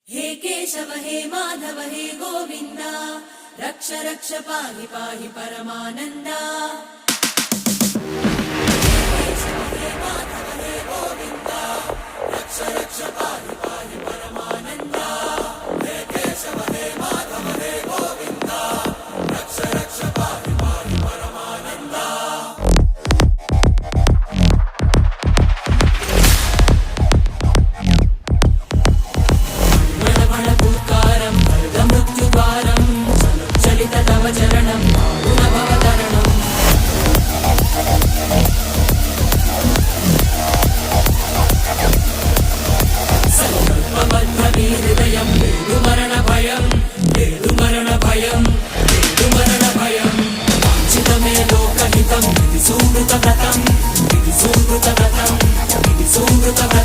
हे केशव हे माधव हे गोविन्द रक्ष रक्ष पाहि पाहि परमानन्दा। हे केशव हे माधव हे गोविन्द रक्ष रक्ष पाहि पाहि परमानन्दा। हे केशव हे माधव हे गोविन्द रक्ष रक्ष पाहि पाहि परमानन्दा। चरणं गुणभवतरणम् संकल्पबद्धहृदयं मरणभयं मरणभयं मरणभयं वाञ्छितमे लोकहितं विधि सुकृतव्रतं विधि सुकृतव्रतं विधि सुकृतव्रतं।